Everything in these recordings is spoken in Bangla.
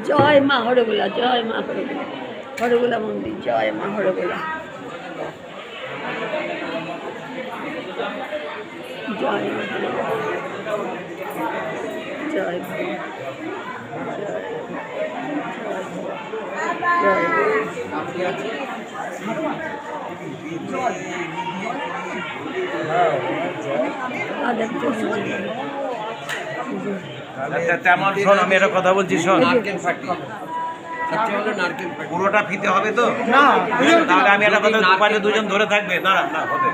জয় মা হরগোলা, জয় মা হরগোলা, হরগোলা মন্দির, জয় মা হরগোলা, জয় মা হরগোলা, জয় তেমন শোন, আমি একটা কথা বলছি, শোন, পুরোটা ফিতে হবে তো না, তাহলে আমি একটা কথা, দুপাশে দুজন ধরে থাকবে, না না হবে,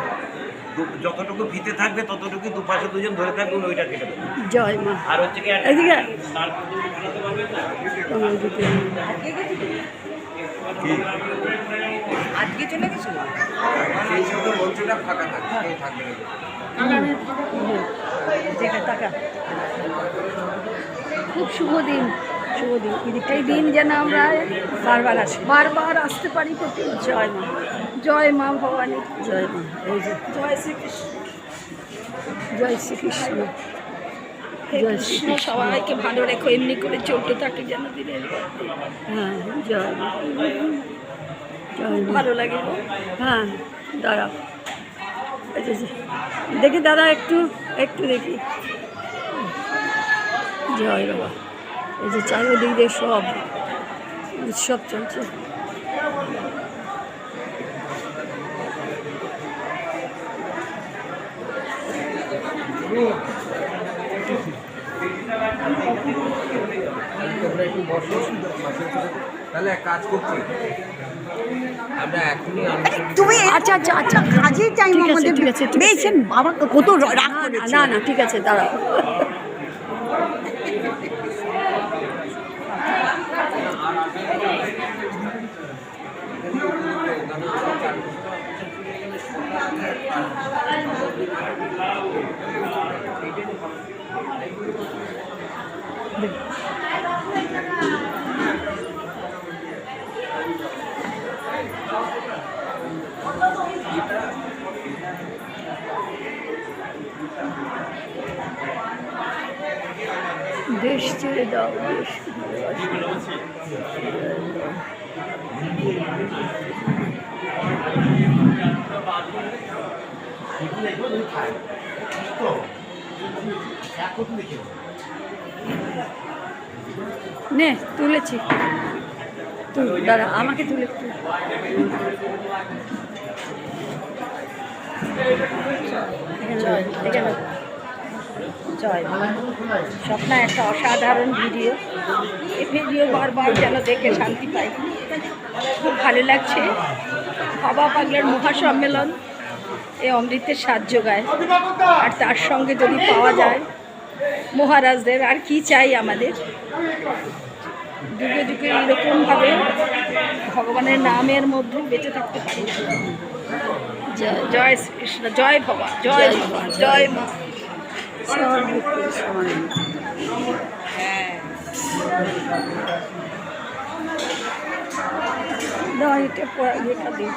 যতটুকু ফিতে থাকবে ততটুকু দুপাশে দুজন ধরে থাকবে, ওইটা কেটে দেবে। জয় মা। আর হচ্ছে কি এদিকে আজকে চলে গেছিল, সেই সময় মঞ্চটা ফাঁকা থাকবে না। খুব শুভ দিন, শুভ দিন, এই দিন যেন আমরা বারবার আসতে পারি। জয় মা, জয় মা ভবানী, জয় মা। এই যে জয় শ্রীকৃষ্ণ, জয় শ্রীকৃষ্ণ, জয় কৃষ্ণ। সবাইকে ভালো রেখো, এমনি করে চলতে থাকে যেন দিনের। হ্যাঁ, জয় মা, জয় ভালো লাগে। হ্যাঁ, দাঁড়াও, দেখি দাদা, একটু একটু দেখি। জয় বাবা। এই যে চারিদিক দিয়ে সব উৎসব চলছে। তাহলে এক কাজ করছি, আমরা এখনই তুমি আচ্ছা আচ্ছা আচ্ছা, কাজের টাইম আমাদের পেয়েছেন বাবা, কত রাগ করেছে। না না, ঠিক আছে, দাঁড়াও। দেশ ছেড়ে দাও, দেশ নে, তুলেছি, দাঁড়া, আমাকে তুলে জয় স্বপ্না, একটা অসাধারণ ভিডিও। এই ভিডিও বারবার যেন দেখে শান্তি পাই, খুব ভালো লাগছে। বাবা পাগলার মহাসম্মেলন এই অমৃতের স্বাদ যোগায়, আর তার সঙ্গে যদি পাওয়া যায় মহারাজদের, আর কি চাই আমাদের। যুগে যুগে এরকমভাবে ভগবানের নামের মধ্যে বেঁচে থাকতে পারি। জয় জয় শ্রীকৃষ্ণ, জয় ভগবান, জয় ভগবান, জয় মা। হ্যাঁ, এটা ইয়েটা দিই।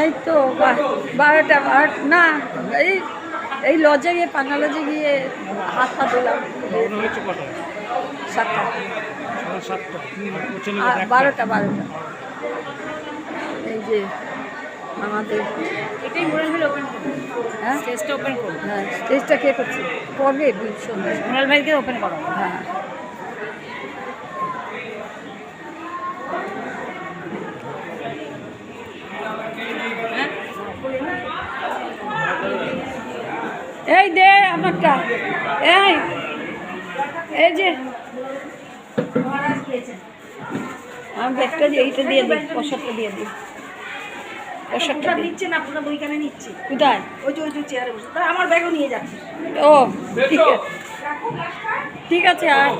এই তো 12টা না, এই লজে গিয়ে, পাঙ্গা লজে গিয়ে হাত পা ধুলাম। 7টা, 12টা। এই যে আমাদের এটাই মোরাল ভাই ওপেন করবে। হ্যাঁ, স্টেজটা ওপেন করবে। হ্যাঁ, স্টেজটা কে করছে? করবে সন্ধ্যা, মোরাল ভাইকে ওপেন করো। হ্যাঁ, এই দে আমারটা, এই যে আমি ব্যাগটা এইটা দিয়ে দিই, প্রসাদটা দিয়ে দিই। প্রসাদটা নিচ্ছে না, আপনার বইখানে নিচ্ছে। কোথায়? ওই যে চেয়ারে বসে, আমার ব্যাগও নিয়ে যাচ্ছে। ও ঠিক আছে, আর